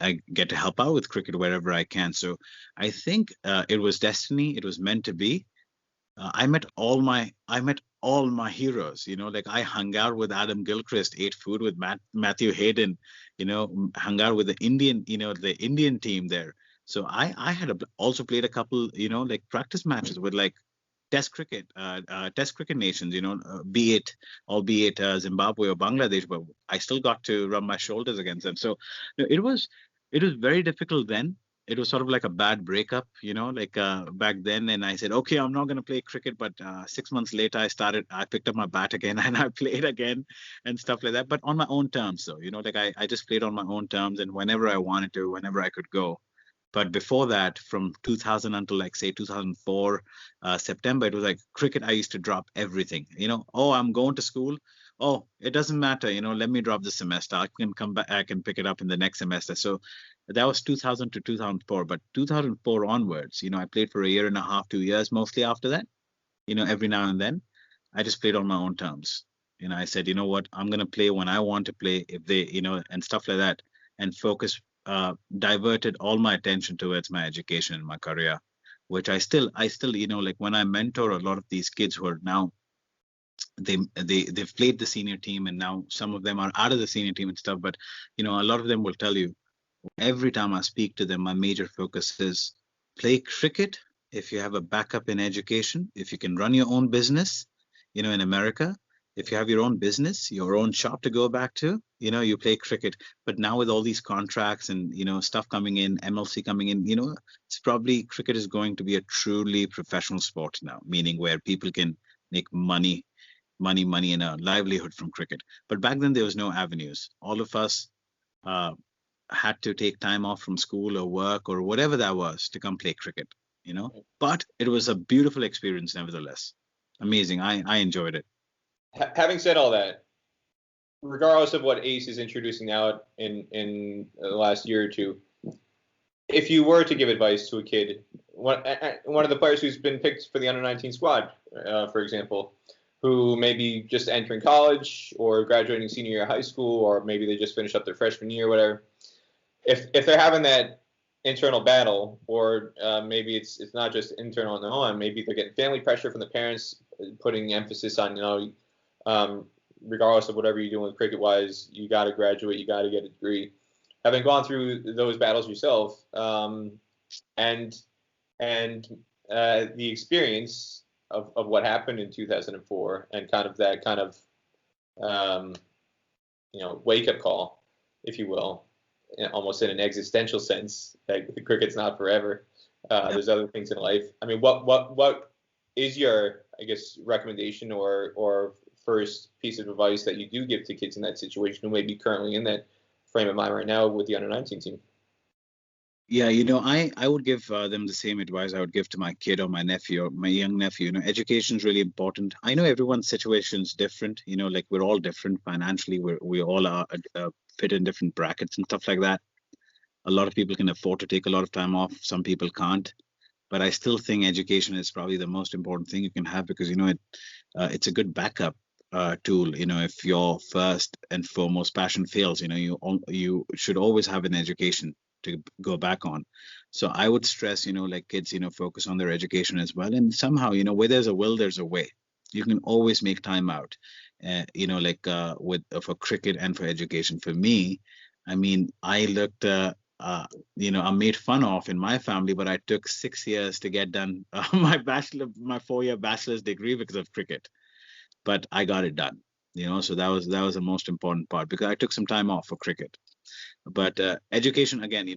I get to help out with cricket wherever I can. So I think it was destiny. It was meant to be. I met all my heroes. I hung out with Adam Gilchrist, ate food with Matthew Hayden. Hung out with the Indian team there. So I had also played a couple, practice matches with test cricket nations, albeit Zimbabwe or Bangladesh, but I still got to rub my shoulders against them. So it was very difficult then. It was sort of like a bad breakup, back then. And I said, okay, I'm not going to play cricket. But 6 months later, I picked up my bat again and I played again and stuff like that. But on my own terms. So, I just played on my own terms, and whenever I wanted to, whenever I could go. But before that, from 2000 until 2004, September, it was cricket. I used to drop everything, I'm going to school. Oh, it doesn't matter. Let me drop this semester. I can come back. I can pick it up in the next semester. So that was 2000 to 2004. But 2004 onwards, I played for a year and a half, 2 years, mostly after that, every now and then. I just played on my own terms. I said, you know what, I'm going to play when I want to play, if they, and stuff like that, and focus. Diverted all my attention towards my education and my career, which I still, when I mentor a lot of these kids who are now, they've played the senior team, and now some of them are out of the senior team and stuff. But, a lot of them will tell you, every time I speak to them, my major focus is play cricket if you have a backup in education, if you can run your own business, in America, If you have your own business, your own shop to go back to, you play cricket. But now with all these contracts and, stuff coming in, MLC coming in, it's probably cricket is going to be a truly professional sport now, meaning where people can make money and a livelihood from cricket. But back then there was no avenues. All of us had to take time off from school or work or whatever that was to come play cricket, But it was a beautiful experience nevertheless. Amazing. I enjoyed it. Having said all that, regardless of what Ace is introducing now in the last year or two, if you were to give advice to a kid, one of the players who's been picked for the under-19 squad, for example, who may be just entering college or graduating senior year of high school, or maybe they just finished up their freshman year, whatever, if they're having that internal battle, or maybe it's not just internal on their own, maybe they're getting family pressure from the parents, putting emphasis on, regardless of whatever you're doing with cricket-wise, you got to graduate, you got to get a degree. Having gone through those battles yourself, and the experience of what happened in 2004, and kind of that kind of wake-up call, if you will, almost in an existential sense, that the cricket's not forever. There's other things in life. I mean, what is your, I guess, recommendation or first piece of advice that you do give to kids in that situation who may be currently in that frame of mind right now with the under-19 team? Yeah, I would give them the same advice I would give to my kid or my nephew or my young nephew. Education is really important. I know everyone's situation is different. Like we're all different financially. We all are fit in different brackets and stuff like that. A lot of people can afford to take a lot of time off. Some people can't. But I still think education is probably the most important thing you can have, because it's a good backup tool. If your first and foremost passion fails, you should always have an education to go back on. So I would stress, like kids, focus on their education as well. And somehow, where there's a will, there's a way. You can always make time out, for cricket and for education. For me, I mean, I looked, I'm made fun of in my family, but I took 6 years to get done my 4-year bachelor's degree because of cricket. But I got it done, so that was the most important part, because I took some time off for cricket. But education, again,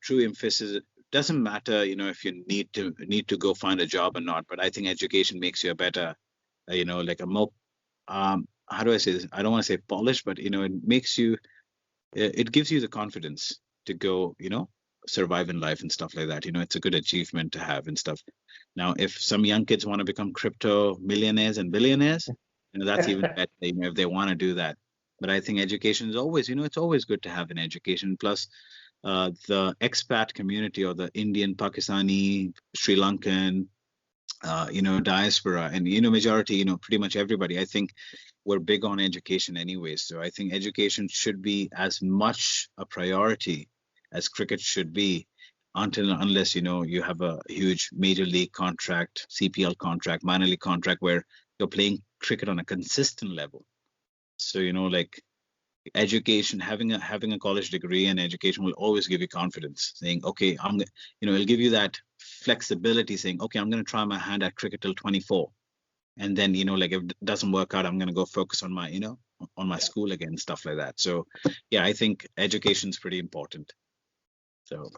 true emphasis. Doesn't matter, if you need to go find a job or not. But I think education makes you a better, like a more, how do I say this? I don't want to say polished, but it gives you the confidence to go, survive in life and stuff like that. It's a good achievement to have and stuff. Now, if some young kids want to become crypto millionaires and billionaires, that's even better, if they want to do that. But I think education is always, it's always good to have an education. Plus, the expat community, or the Indian, Pakistani, Sri Lankan, diaspora, and majority, pretty much everybody, I think we're big on education anyways. So I think education should be as much a priority as cricket should be, unless you have a huge major league contract, CPL contract, minor league contract, where you're playing cricket on a consistent level. So like education, having a college degree and education will always give you confidence, saying, okay, it'll give you that flexibility, saying, okay, I'm going to try my hand at cricket till 24, and then if it doesn't work out, I'm going to go focus on my on my school again, stuff like that. So yeah, I think education is pretty important. So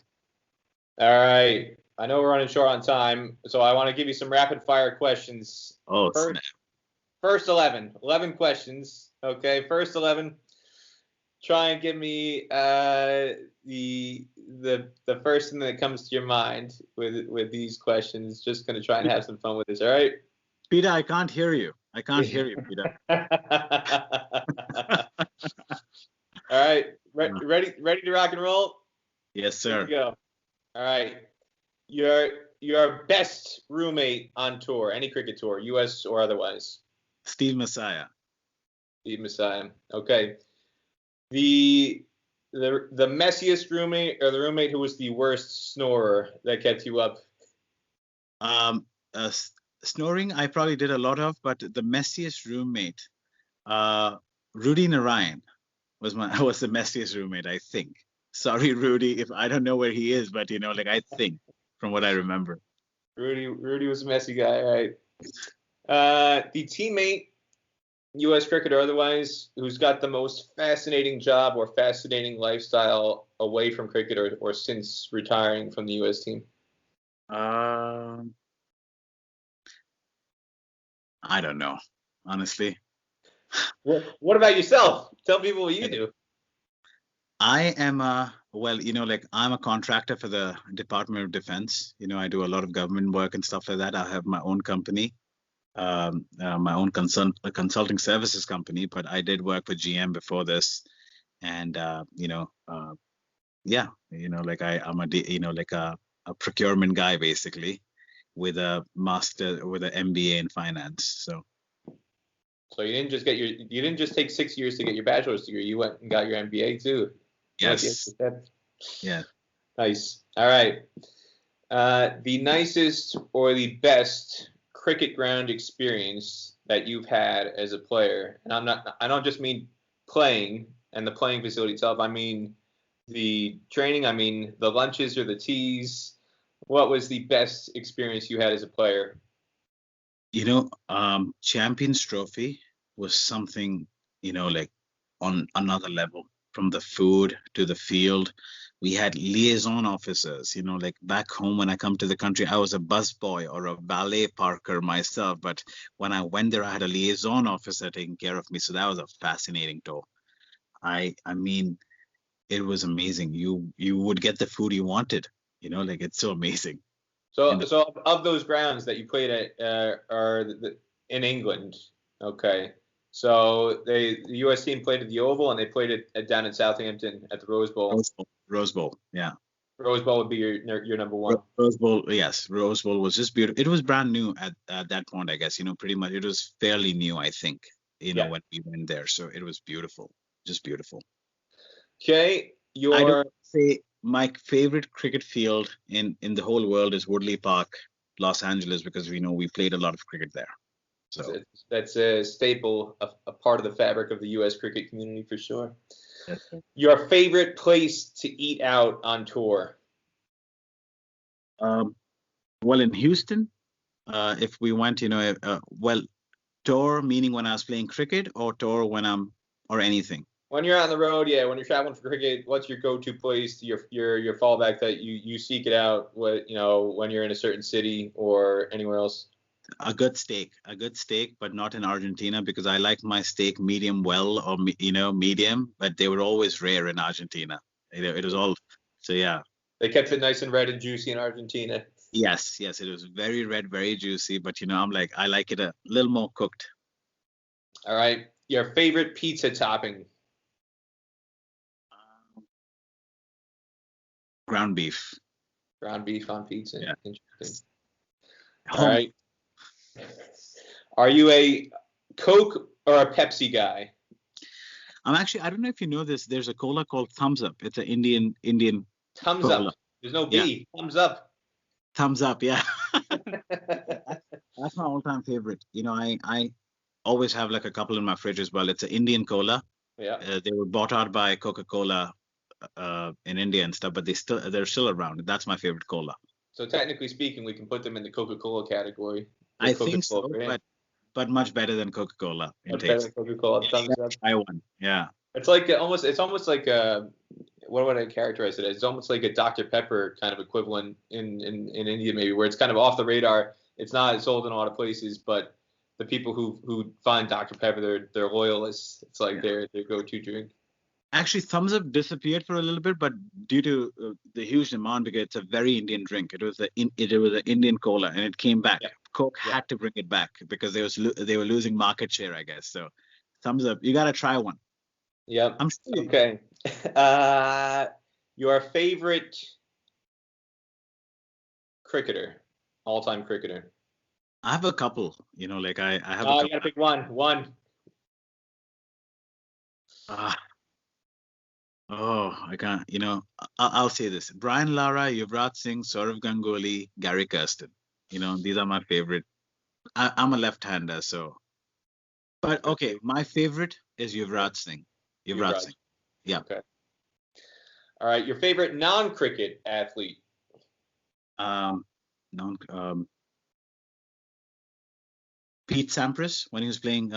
all right, I know we're running short on time, so I want to give you some rapid fire questions. First 11 questions. Okay, first 11. Try and give me the first thing that comes to your mind with these questions. Just going to try and have some fun with this. All right, Peter, I can't hear you, Peter. All right, ready to rock and roll? Yes, sir. Here we go. All right, your best roommate on tour, any cricket tour, U.S. or otherwise? Steve Messiah. Steve Messiah. Okay. The messiest roommate, or the roommate who was the worst snorer that kept you up? Snoring, I probably did a lot of, but the messiest roommate, Rudy Narayan was the messiest roommate, I think. Sorry, Rudy, if I don't know where he is, but I think from what I remember. Rudy was a messy guy, right? The teammate U.S. cricket or otherwise, who's got the most fascinating job or fascinating lifestyle away from cricket or since retiring from the U.S. team? I don't know, honestly. What about yourself? Tell people what you do. I am I'm a contractor for the Department of Defense. I do a lot of government work and stuff like that. I have my own company, my own consulting services company, but I did work for GM before this. And, I'm a procurement guy, basically, with an MBA in finance. So you didn't just take 6 years to get your bachelor's degree. You went and got your MBA too. Yes. Yeah. Nice. All right. The nicest or the best cricket ground experience that you've had as a player, and I don't just mean playing and the playing facility itself. I mean the training. I mean the lunches or the teas. What was the best experience you had as a player? Champions Trophy was something, like on another level. From the food to the field, we had liaison officers. Like back home when I come to the country, I was a busboy or a valet parker myself. But when I went there, I had a liaison officer taking care of me. So that was a fascinating tour. I mean, it was amazing. You would get the food you wanted. Like it's so amazing. So of those grounds that you played at in England, okay. So the U.S. team played at the Oval and they played it down in Southampton at the Rose Bowl. Rose Bowl, yeah. Rose Bowl would be your number one. Rose Bowl, yes. Rose Bowl was just beautiful. It was brand new at that point, I guess. Pretty much it was fairly new, I think. When we went there, so it was beautiful, just beautiful. Okay, I don't say my favorite cricket field in the whole world is Woodley Park, Los Angeles, because we played a lot of cricket there. So that's a staple, a part of the fabric of the U.S. cricket community for sure. Yes, sir. Your favorite place to eat out on tour? Well, in Houston, if we went, tour meaning when I was playing cricket, or tour or anything. When you're on the road, yeah. When you're traveling for cricket, what's your go-to place? Your fallback that you seek it out. When you're in a certain city or anywhere else. A good steak, but not in Argentina because I like my steak medium well or medium, but they were always rare in Argentina. It was all so yeah. They kept it nice and red and juicy in Argentina. Yes, it was very red, very juicy, but I like it a little more cooked. All right, your favorite pizza topping? Ground beef. Ground beef on pizza. Yeah. Interesting. All right. Are you a Coke or a Pepsi guy? I don't know if you know this. There's a cola called Thumbs Up. It's an Indian Thumbs cola. Up. There's no B. Yeah. Thumbs Up. Thumbs Up. Yeah. That's my all-time favorite. I always have like a couple in my fridge as well. It's an Indian cola. Yeah. They were bought out by Coca-Cola in India and stuff, but they're still around. That's my favorite cola. So technically speaking, we can put them in the Coca-Cola category. I think so, but much better than Coca-Cola in taste. Better than Coca-Cola. Thumbs Up. Try one. Yeah. It's like almost like what would I characterize it as? It's almost like a Dr. Pepper kind of equivalent in India maybe, where it's kind of off the radar. It's not sold in a lot of places, but the people who find Dr. Pepper, they're loyalists. It's like their go-to drink. Actually, Thumbs Up disappeared for a little bit, but due to the huge demand, because it's a very Indian drink. It was an Indian cola, and it came back. Yeah. Coke had to bring it back because they were losing market share, I guess. So, Thumbs Up, you gotta try one. Yep. I'm sure. Okay. Your favorite cricketer, all-time cricketer? I have a couple. I have. You gotta pick one. One. I can't. I'll say this: Brian Lara, Yuvraj Singh, Saurav Ganguly, Gary Kirsten. These are my favorite. I'm a left-hander, so. But okay, my favorite is Yuvraj Singh. Yuvraj Singh. Yeah. Okay. All right, your favorite non-cricket athlete? Pete Sampras, when he was playing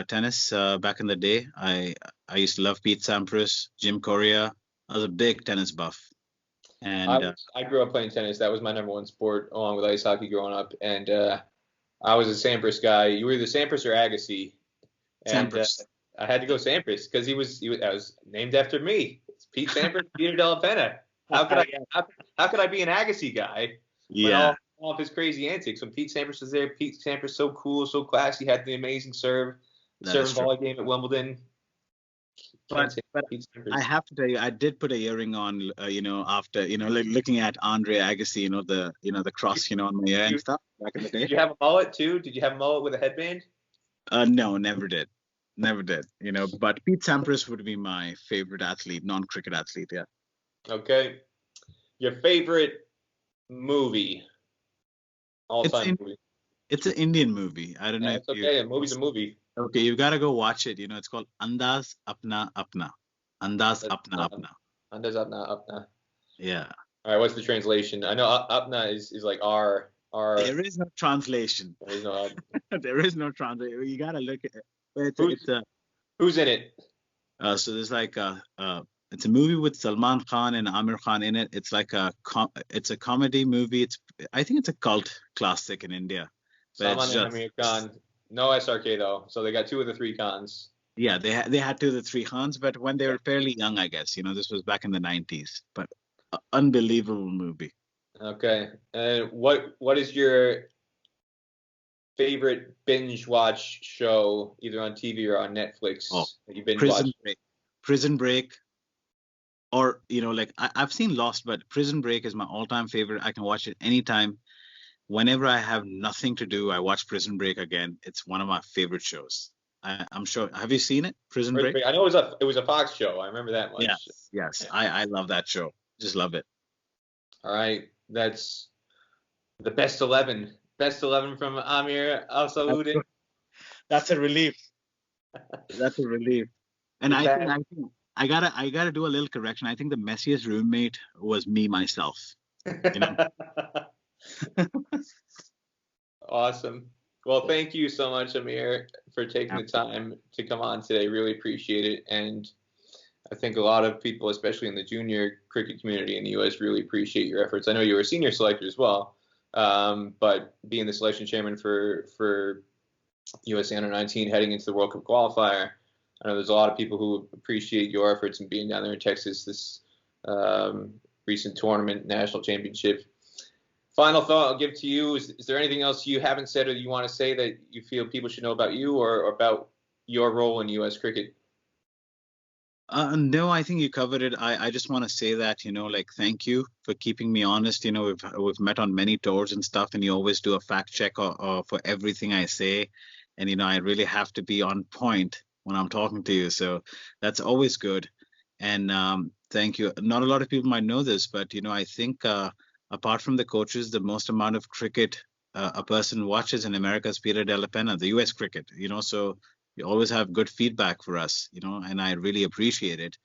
tennis back in the day. I used to love Pete Sampras, Jim Coria. I was a big tennis buff. And I grew up playing tennis. That was my number one sport, along with ice hockey growing up. And I was a Sampras guy. You were either Sampras or Agassi. And Sampras. I had to go Sampras because he was named after me. It's Pete Sampras, Peter Della Penna. How could I be an Agassi guy? Yeah. All of his crazy antics. When Pete Sampras was there, Pete Sampras so cool, so classy, had the amazing serve and volley game at Wimbledon. But I have to tell you, I did put a earring on, after, looking at Andre Agassi, the cross, on my ear and stuff back in the day. Did you have a mullet too? Did you have a mullet with a headband? No, never did. But Pete Sampras would be my favorite athlete, non-cricket athlete. Yeah. Okay. Your favorite movie? All-time movie. It's an Indian movie. I don't know. It's okay. A movie's a movie. Okay, you've got to go watch it. It's called Andaz Apna Apna. Andaz Apna Apna. Andaz Apna Apna. Yeah. All right. What's the translation? I know Apna is like our. There is no translation. There is no. There is no translation. You got to look at it. Who's in it? So there's it's a movie with Salman Khan and Amir Khan in it. It's like it's a comedy movie. I think it's a cult classic in India. Salman and Amir Khan. No SRK though, so they got 2 of the 3 Khans. Yeah, they had 2 of the 3 Khans, but when they were fairly young, I guess. This was back in the 90s. But unbelievable movie. Okay, and what is your favorite binge watch show, either on TV or on Netflix? That you binge watch? Prison Break. Or I've seen Lost, but Prison Break is my all-time favorite. I can watch it anytime. Whenever I have nothing to do, I watch Prison Break again. It's one of my favorite shows. I'm sure. Have you seen it, Prison Break? I know it was a Fox show. I remember that much. Yes. Yeah. I love that show. Just love it. All right, that's the best 11. Best 11 from Amer Afzaluddin. That's a relief. That's a relief. And I think I gotta do a little correction. I think the messiest roommate was me myself. Awesome. Well, thank you so much, Amir, for taking the time to come on today. Really appreciate it. And I think a lot of people, especially in the junior cricket community in the U.S., really appreciate your efforts. I know you were a senior selector as well, but being the selection chairman for USA Under-19 heading into the World Cup qualifier, I know there's a lot of people who appreciate your efforts in being down there in Texas this recent tournament, national championship. Final thought I'll give to you is there anything else you haven't said or you want to say that you feel people should know about you or about your role in U.S. cricket? No, I think you covered it. I just want to say that, thank you for keeping me honest. We've met on many tours and stuff, and you always do a fact check or for everything I say. And, I really have to be on point when I'm talking to you. So that's always good. And thank you. Not a lot of people might know this, but, I think apart from the coaches, the most amount of cricket a person watches in America is Peter Della Penna, the U.S. cricket, so you always have good feedback for us, and I really appreciate it.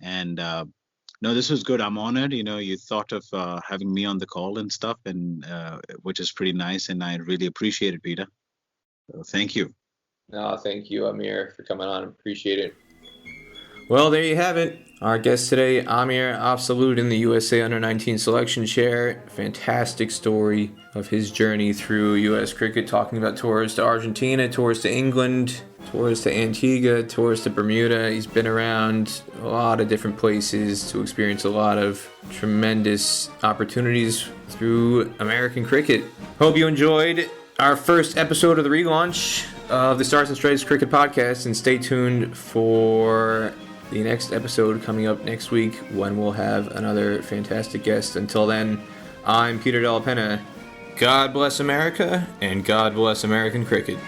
And no, this was good. I'm honored. You thought of having me on the call and stuff, and which is pretty nice. And I really appreciate it, Peter. So thank you. No, thank you, Amir, for coming on. Appreciate it. Well, there you have it. Our guest today, Amer Afzaluddin, the USA Under-19 selection chair. Fantastic story of his journey through U.S. cricket, talking about tours to Argentina, tours to England, tours to Antigua, tours to Bermuda. He's been around a lot of different places to experience a lot of tremendous opportunities through American cricket. Hope you enjoyed our first episode of the relaunch of the Stars and Stripes Cricket Podcast, and stay tuned for the next episode coming up next week when we'll have another fantastic guest. Until then, I'm Peter Della Penna. God bless America, and God bless American cricket.